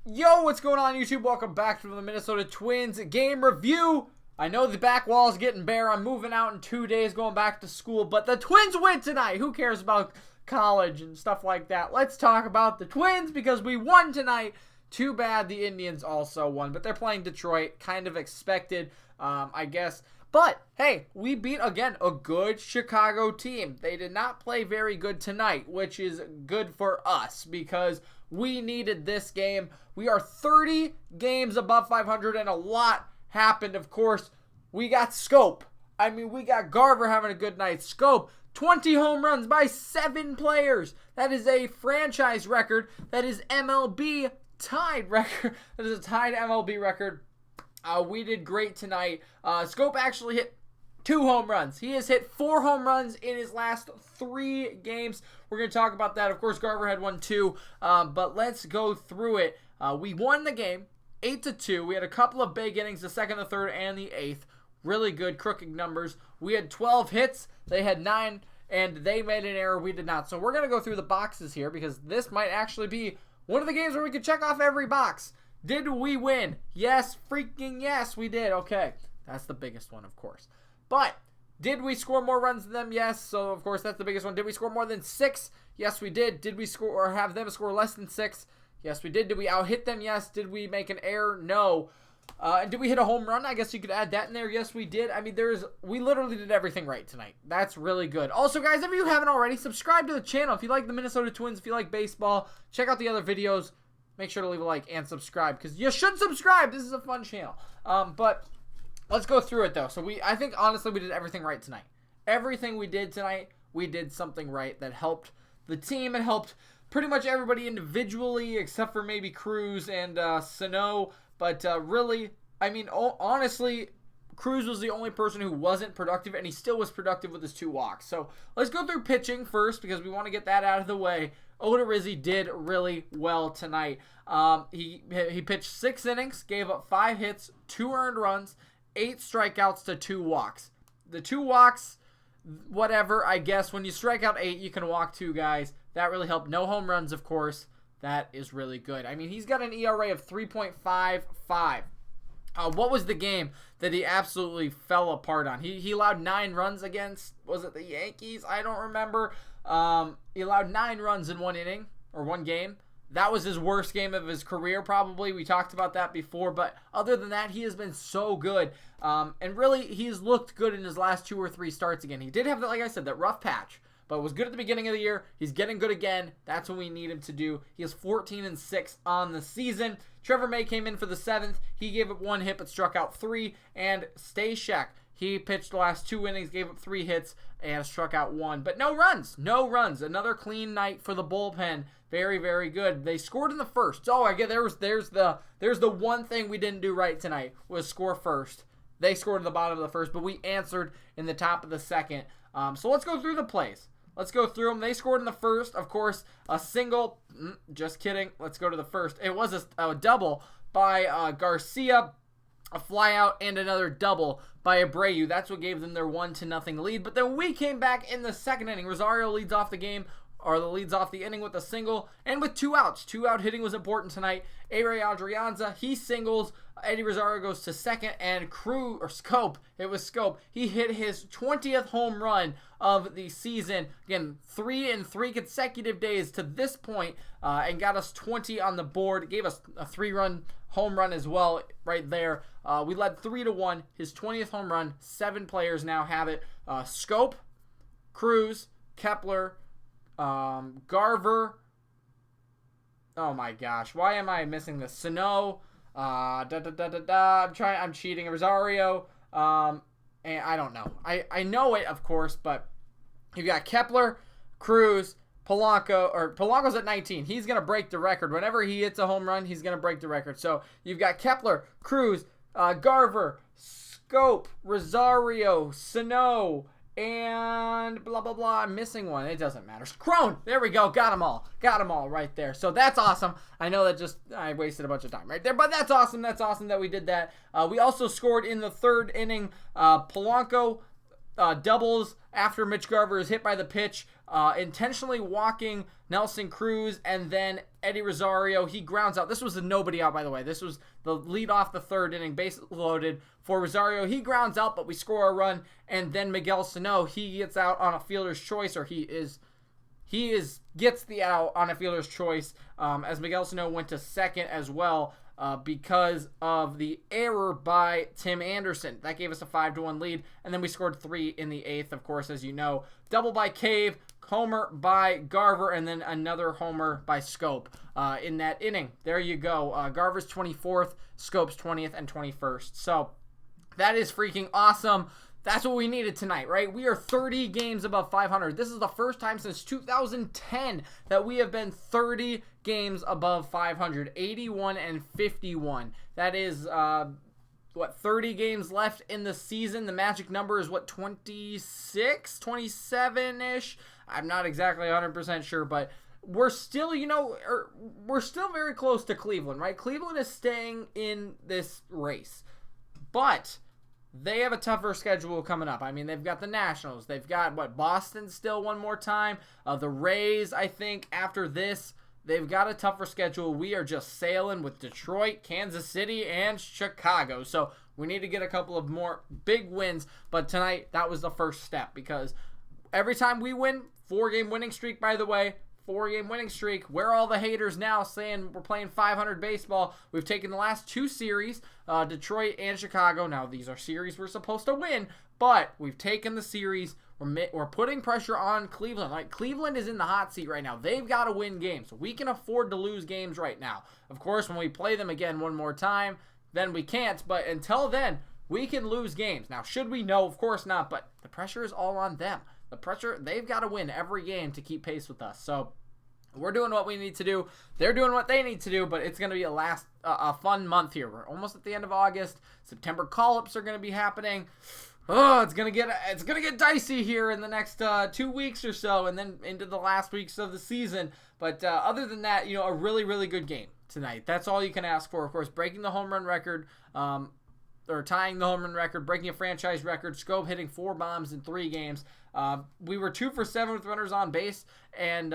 Yo, what's going on YouTube? Welcome back to the Minnesota Twins game review. I know the back wall is getting bare. I'm moving out in 2 days, going back to school, but the Twins win tonight. Who cares about college and stuff like that? Let's talk about the Twins because we won tonight. Too bad the Indians also won, but they're playing Detroit. Kind of expected, I guess. But, hey, we beat, again, a good Chicago team. They did not play very good tonight, which is good for us because we needed this game. We are 30 games above 500, and a lot happened, of course. We got Schoop. We got Garver having a good night. Schoop, 20 home runs by 7 players. That is a franchise record. That is MLB tied record. That is a tied MLB record. We did great tonight. Schoop actually hit 2 home runs. He has hit 4 home runs in his last 3 games. We're going to talk about that. Of course, Garver had one too, but let's go through it. We won the game 8-2. We had a couple of big innings, the second, the third, and the 8th. Really good crooked numbers. We had 12 hits. They had 9, and they made an error. We did not. So we're going to go through the boxes here because this might actually be one of the games where we could check off every box. Did we win? Yes, freaking yes, we did. Okay, that's the biggest one, of course. But did we score more runs than them? Yes, so of course that's the biggest one. Did we score more than 6? Yes, we did. Did we score or have them score less than 6? Yes, we did. Did we out-hit them? Yes. Did we make an error? No. And did we hit a home run? I guess you could add that in there. Yes, we did. We literally did everything right tonight. That's really good. Also, guys, if you haven't already, subscribe to the channel. If you like the Minnesota Twins, if you like baseball, check out the other videos. Make sure to leave a like and subscribe because you should subscribe. This is a fun channel. But let's go through it, though. So I think, honestly, we did everything right tonight. Everything we did tonight, we did something right that helped the team. It helped pretty much everybody individually except for maybe Cruz and Sano. But really, honestly, Cruz was the only person who wasn't productive, and he still was productive with his 2 walks. So let's go through pitching first because we want to get that out of the way. Odorizzi did really well tonight. He pitched 6 innings, gave up 5 hits, 2 earned runs, 8 strikeouts to 2 walks. The 2 walks, whatever, I guess. When you strike out 8, you can walk 2 guys. That really helped. No home runs, of course. That is really good. He's got an ERA of 3.55. What was the game that he absolutely fell apart on? He allowed 9 runs against, was it the Yankees? I don't remember. He allowed 9 runs in 1 inning, or 1 game. That was his worst game of his career, probably. We talked about that before, but other than that, he has been so good. And really, he's looked good in his last 2 or 3 starts again. He did have, like I said, that rough patch, but was good at the beginning of the year. He's getting good again. That's what we need him to do. He has 14-6 on the season. Trevor May came in for the 7th. He gave up 1 hit but struck out 3. And Stashak, he pitched the last 2 innings, gave up 3 hits and struck out 1. But no runs. No runs. Another clean night for the bullpen. Very, very good. They scored in the first. Oh, I get there's the one thing we didn't do right tonight was score first. They scored in the bottom of the first, but we answered in the top of the second. So let's go through the plays. Let's go through them. They scored in the first. Of course, a single. Just kidding. Let's go to the first. It was a double by Garcia, a flyout, and another double by Abreu. That's what gave them their 1-0 lead. But then we came back in the second inning. Rosario leads off the game, or the leads off the inning with a single and with 2 outs. 2-out hitting was important tonight. A-Ray Adrianza, he singles. Eddie Rosario goes to second, and Schoop, it was Schoop. He hit his 20th home run of the season. Again, 3 in 3 consecutive days to this point, and got us 20 on the board. Gave us a 3-run home run as well right there. We led 3-1. His 20th home run. 7 players now have it. Schoop, Cruz, Kepler, Garver. Oh my gosh, why am I missing this? Sano, I'm cheating. Rosario, and I don't know. I know it, of course, but you've got Kepler, Cruz, Polanco's at 19. He's going to break the record. Whenever he hits a home run, he's going to break the record. So you've got Kepler, Cruz, Garver, Schoop, Rosario, Sano, and blah, blah, blah. I'm missing one. It doesn't matter. Crone. There we go. Got them all. Got them all right there. So that's awesome. I know that I wasted a bunch of time right there, but that's awesome. That's awesome that we did that. We also scored in the third inning. Polanco doubles after Mitch Garver is hit by the pitch, intentionally walking Nelson Cruz, and then Eddie Rosario, he grounds out. This was a nobody out, by the way. This was the lead off the third inning, base loaded for Rosario. He grounds out, but we score a run, and then Miguel Sano, he gets out on a fielder's choice, or gets the out on a fielder's choice, as Miguel Sano went to second as well, because of the error by Tim Anderson. That gave us a 5-1 lead, and then we scored 3 in the 8th, of course, as you know. Double by Cave, homer by Garver, and then another homer by Schoop in that inning. There you go. Garver's 24th, Schoop's 20th and 21st. So that is freaking awesome. That's what we needed tonight, right? We are 30 games above 500. This is the first time since 2010 that we have been 30 games above 500. 81 and 51. That is, 30 games left in the season. The magic number is, 26? 27-ish? I'm not exactly 100% sure, but we're still, we're still very close to Cleveland, right? Cleveland is staying in this race. But they have a tougher schedule coming up. I mean, they've got the Nationals. They've got, Boston still one more time. The Rays, I think, after this. They've got a tougher schedule. We are just sailing with Detroit, Kansas City, and Chicago. So we need to get a couple of more big wins. But tonight, that was the first step, because every time we win, 4-game winning streak, by the way, 4-game winning streak. Where are all the haters now saying we're playing 500 baseball? We've taken the last 2 series, Detroit and Chicago. Now, these are series we're supposed to win, but we've taken the series. We're putting pressure on Cleveland. Like, Cleveland is in the hot seat right now. They've got to win games. We can afford to lose games right now. Of course, when we play them again one more time, then we can't. But until then, we can lose games. Now, should we? No, of course not. But the pressure is all on them. The pressure, they've got to win every game to keep pace with us. So we're doing what we need to do. They're doing what they need to do, but it's going to be a fun month here. We're almost at the end of August. September call-ups are going to be happening. Oh, it's gonna get dicey here in the next 2 weeks or so, and then into the last weeks of the season. But other than that, a really, really good game tonight. That's all you can ask for. Of course, breaking the home run record, or tying the home run record, breaking a franchise record. Schoop hitting 4 bombs in 3 games. We were 2 for 7 with runners on base, and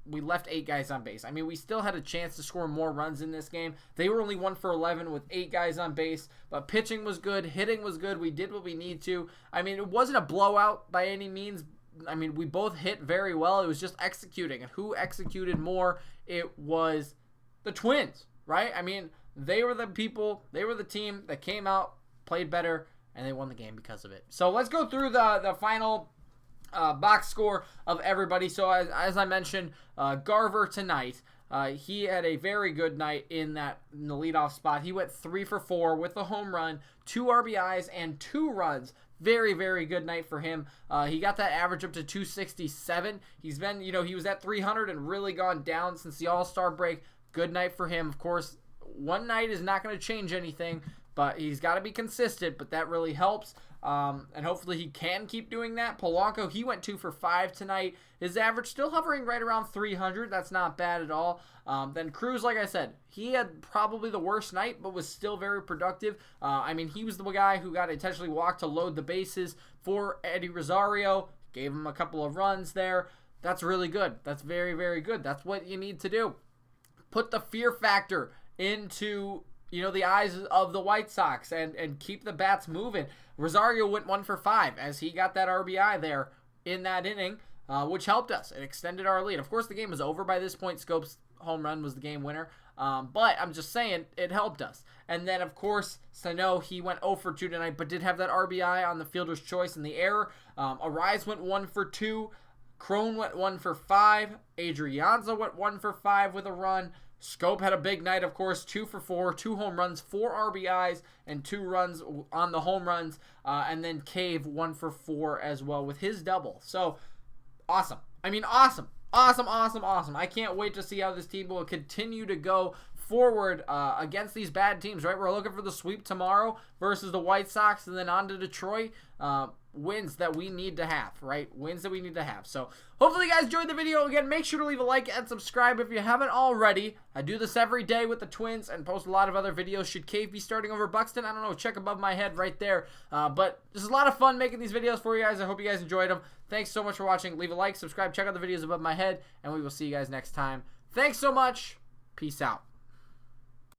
we left 8 guys on base. I mean, we still had a chance to score more runs in this game. They were only 1 for 11 with 8 guys on base, but pitching was good, hitting was good. We did what we need to. I mean, it wasn't a blowout by any means. I mean, we both hit very well. It was just executing, and who executed more? It was the Twins, right? I mean, they were the team that came out, played better, and they won the game because of it. So let's go through the final box score of everybody. So as I mentioned, Garver tonight, he had a very good night in the leadoff spot. He went 3 for 4 with a home run, 2 RBIs, and 2 runs. Very, very good night for him. He got that average up to 267. He's been, he was at 300 and really gone down since the All-Star break. Good night for him. Of course, one night is not going to change anything, but he's got to be consistent, but that really helps. And hopefully he can keep doing that. Polanco, he went 2 for 5 tonight. His average still hovering right around 300. That's not bad at all. Then Cruz, like I said, he had probably the worst night, but was still very productive. I mean, he was the guy who got intentionally walked to load the bases for Eddie Rosario. Gave him a couple of runs there. That's really good. That's very, very good. That's what you need to do. Put the fear factor into the eyes of the White Sox and keep the bats moving. Rosario went 1 for 5 as he got that RBI there in that inning, which helped us. It extended our lead. Of course, the game was over by this point. Schoop's home run was the game winner. But I'm just saying, it helped us. And then, of course, Sano, he went 0 for 2 tonight, but did have that RBI on the fielder's choice in the error. Arise went 1 for 2. Crone went 1 for 5. Adrianza went 1 for 5 with a run. Schoop had a big night, of course, 2 for 4, 2 home runs, 4 RBIs, and 2 runs on the home runs. And then Cave 1 for 4 as well with his double. So, awesome. I mean, awesome. Awesome, awesome, awesome. I can't wait to see how this team will continue to go forward against these bad teams, right? We're looking for the sweep tomorrow versus the White Sox and then on to Detroit. wins that we need to have, right? Wins that we need to have. So hopefully you guys enjoyed the video. Again, make sure to leave a like and subscribe if you haven't already. I do this every day with the Twins and post a lot of other videos. Should Cave be starting over Buxton? I don't know. Check above my head right there. But this is a lot of fun making these videos for you guys. I hope you guys enjoyed them. Thanks so much for watching. Leave a like, subscribe, check out the videos above my head, and we will see you guys next time. Thanks so much. Peace out.